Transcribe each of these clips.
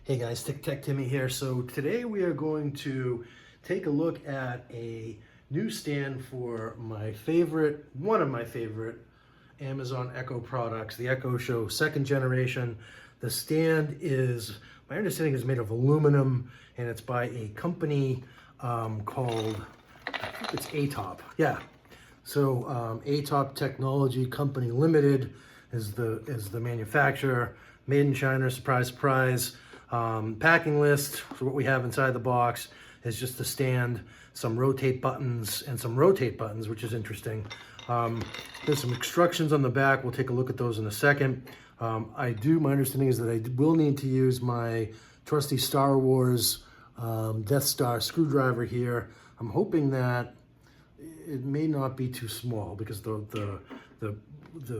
Hey guys, Tech Timmy here. So today we are going to take a look at a new stand for one of my favorite Amazon Echo products, the Echo Show 2nd generation. The stand is, my understanding, is made of aluminum, and it's by a company called, I think it's ATOP. Yeah. So ATOPK Technology Company Limited is the manufacturer. Made in China, surprise, surprise. Packing list for what we have inside the box is just the stand, some rotate buttons, which is interesting. There's some instructions on the back. We'll take a look at those in a second. My understanding is that I will need to use my trusty Star Wars Death Star screwdriver here. I'm hoping that it may not be too small because the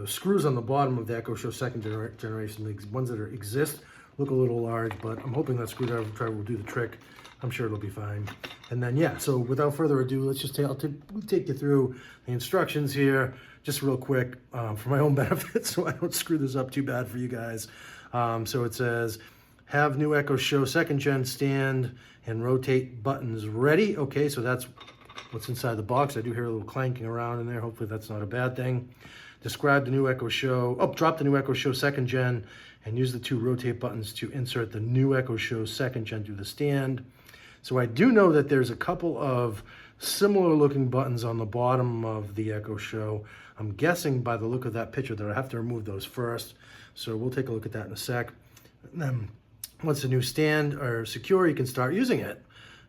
screws on the bottom of the Echo Show 2nd generation, the ones that exist, look a little large, but I'm hoping that screwdriver will do the trick. I'm sure it'll be fine. And then, yeah, so without further ado, I'll take you through the instructions here, just real quick, for my own benefit, so I don't screw this up too bad for you guys. So it says, have new Echo Show 2nd gen stand and rotate buttons ready. Okay, so that's what's inside the box. I do hear a little clanking around in there. Hopefully that's not a bad thing. Describe the new Echo Show, drop the new Echo Show 2nd gen and use the 2 rotate buttons to insert the new Echo Show 2nd gen through the stand. So I do know that there's a couple of similar looking buttons on the bottom of the Echo Show. I'm guessing by the look of that picture that I have to remove those first. So we'll take a look at that in a sec. And then once the new stand are secure, you can start using it.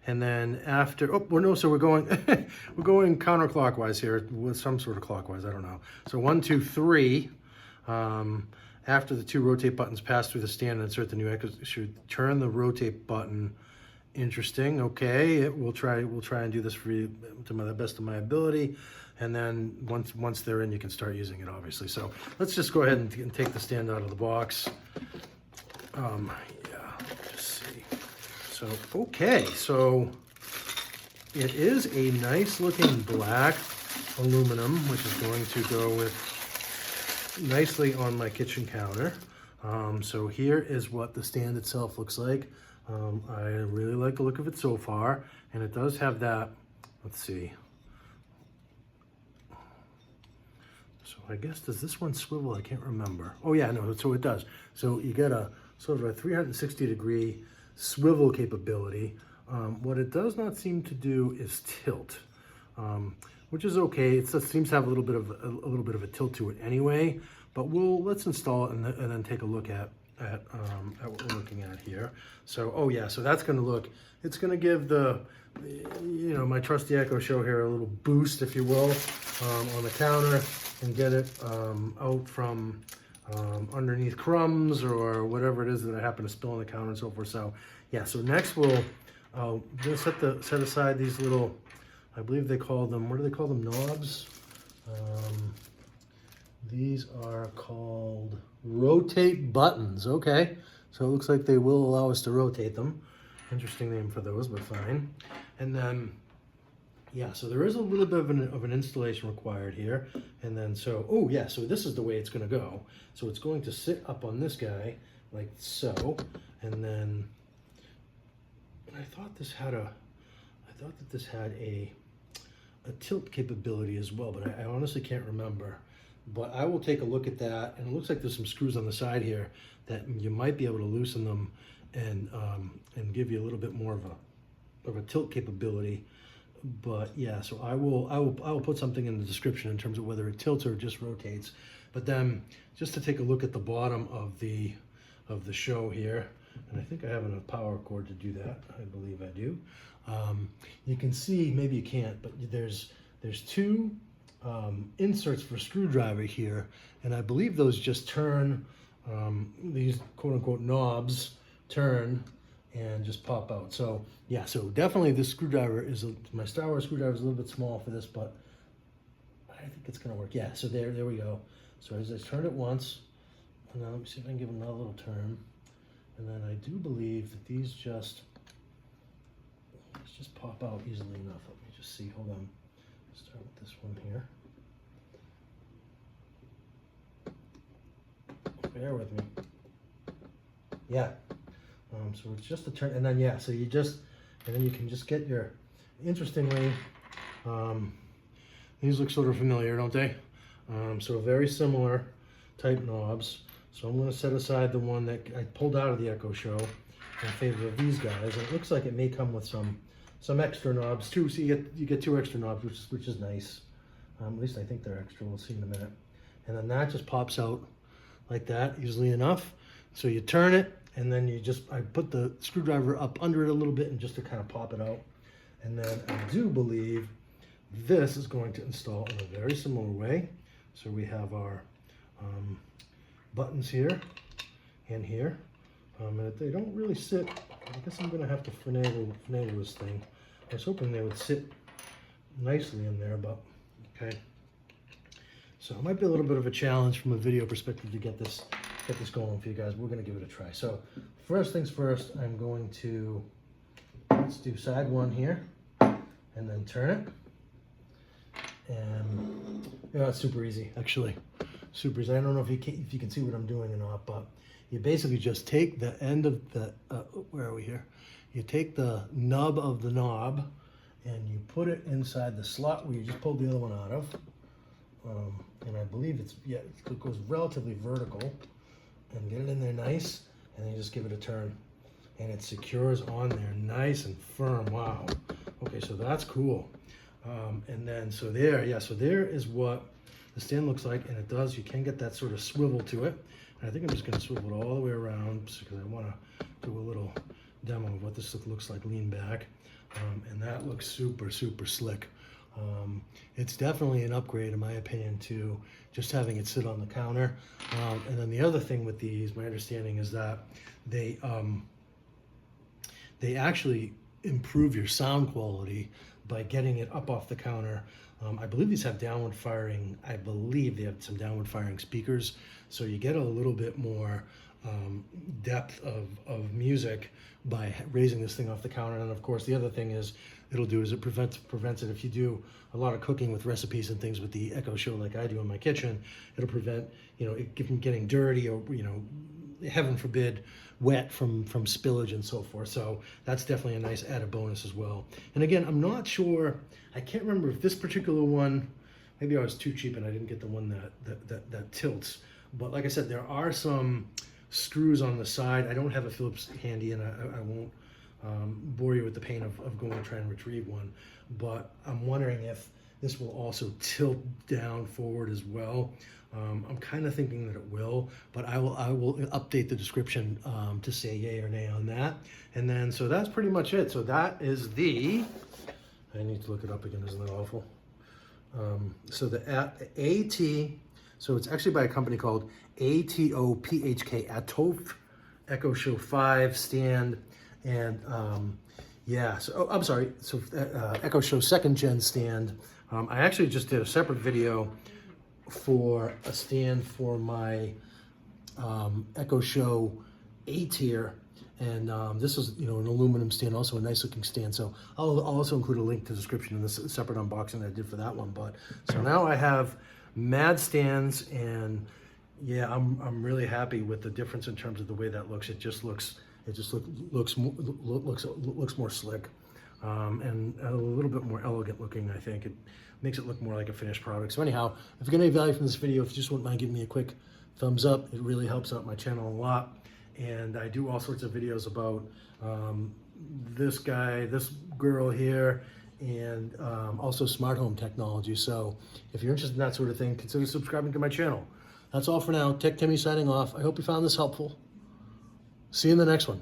And then after, so we're going, we're going counterclockwise here with some sort of clockwise, I don't know. So 1, 2, 3, after the 2 rotate buttons pass through the stand and insert the new Echo, should turn the rotate button. Interesting, okay, we'll try and do this for you to the best of my ability. And then once they're in, you can start using it, obviously. So let's just go ahead and take the stand out of the box. Just see. So, okay, so it is a nice looking black aluminum, which is going to go with nicely on my kitchen counter. So here is what the stand itself looks like. I really like the look of it so far, and it does have that, let's see. So I guess, does this one swivel? I can't remember. Oh yeah, no, so it does. So you get a sort of a 360-degree swivel capability. What it does not seem to do is tilt, which is okay. It seems to have a little bit of a tilt to it anyway. But let's install it and then take a look at what we're looking at here. So so that's going to look. It's going to give my trusty Echo Show here a little boost, if you will, on the counter, and get it out from underneath crumbs or whatever it is that I happen to spill on the counter and so forth. So yeah, so next we'll set aside these little, I believe they call them, what do they call them, knobs? These are called rotate buttons. Okay, so it looks like they will allow us to rotate them. Interesting name for those, but fine. And then yeah, so there is a little bit of an installation required here. And then so this is the way it's going to go. So it's going to sit up on this guy like so, and then I thought that this had a tilt capability as well, but I honestly can't remember. But I will take a look at that, and it looks like there's some screws on the side here that you might be able to loosen them and give you a little bit more of a tilt capability. But yeah, so I will put something in the description in terms of whether it tilts or just rotates. But then just to take a look at the bottom of the show here, and I think I have enough power cord to do that. I believe I do. You can see, maybe you can't, but there's 2 inserts for screwdriver here, and I believe those just turn, these quote-unquote knobs turn and just pop out. So yeah, so definitely this screwdriver my Star Wars screwdriver is a little bit small for this, but I think it's gonna work. Yeah, so there we go. So as I turn it once, and now let me see if I can give it another little turn, and then I do believe that these just pop out easily enough. Let me just see, hold on. Start with this one here. Bear with me. Yeah, So it's just a turn, and then yeah, so you just, and then you can just get your, interestingly, these look sort of familiar, don't they? So very similar type knobs. So I'm going to set aside the one that I pulled out of the Echo Show in favor of these guys. And it looks like it may come with some extra knobs too. So you get 2 extra knobs, which is nice. At least I think they're extra. We'll see in a minute. And then that just pops out like that, easily enough. So you turn it, and then I put the screwdriver up under it a little bit, and just to kind of pop it out. And then I do believe this is going to install in a very similar way. So we have our buttons here and here. And they don't really sit, I guess I'm going to have to finagle this thing. I was hoping they would sit nicely in there, but okay. So it might be a little bit of a challenge from a video perspective to get this going for you guys. We're going to give it a try. So first things first, I'm going to, let's do side 1 here, and then turn it. And yeah, it's super easy, actually. Super easy. I don't know if you can see what I'm doing or not, but you basically just take the end of the, where are we here? You take the nub of the knob and you put it inside the slot where you just pulled the other one out of. And I believe it goes relatively vertical, and get it in there nice, and then you just give it a turn. And it secures on there nice and firm. Wow. Okay, so that's cool. And then, so there is what the stand looks like, and it does, you can get that sort of swivel to it. And I think I'm just going to swivel it all the way around because I want to do a little demo of what this looks like, lean back. And that looks super, super slick. It's definitely an upgrade, in my opinion, to just having it sit on the counter. And then the other thing with these, my understanding is that they actually improve your sound quality by getting it up off the counter. I believe these have downward firing. I believe they have some downward firing speakers, so you get a little bit more depth of music by raising this thing off the counter. And of course, the other thing is it'll do is it prevents it. If you do a lot of cooking with recipes and things with the Echo Show, like I do in my kitchen, it'll prevent it from getting dirty, or heaven forbid, wet from spillage and so forth. So that's definitely a nice added bonus as well. And again, I'm not sure, I can't remember if this particular one, maybe I was too cheap and I didn't get the one that tilts. But like I said, there are some screws on the side. I don't have a Phillips handy, and I won't bore you with the pain of going to try and retrieve one. But I'm wondering if this will also tilt down forward as well. I'm kind of thinking that it will, but I will update the description to say yay or nay on that. And then, so that's pretty much it. So that is I need to look it up again, isn't that awful? So the AT, so it's actually by a company called ATOPHK, ATOPHK Echo Show 5 Stand. And yeah, so I'm sorry, so Echo Show 2nd Gen stand. I actually just did a separate video for a stand for my Echo Show A tier, and this is an aluminum stand, also a nice looking stand. So I'll also include a link to the description in this separate unboxing that I did for that one. But so now I have mad stands, and yeah, I'm really happy with the difference in terms of the way that looks. It just looks more slick, and a little bit more elegant looking. I think it makes it look more like a finished product. So anyhow, if you get any value from this video, if you just wouldn't mind giving me a quick thumbs up, it really helps out my channel a lot. And I do all sorts of videos about this guy, this girl here, and also smart home technology. So if you're interested in that sort of thing, consider subscribing to my channel. That's all for now. Tech Timmy signing off. I hope you found this helpful. See you in the next one.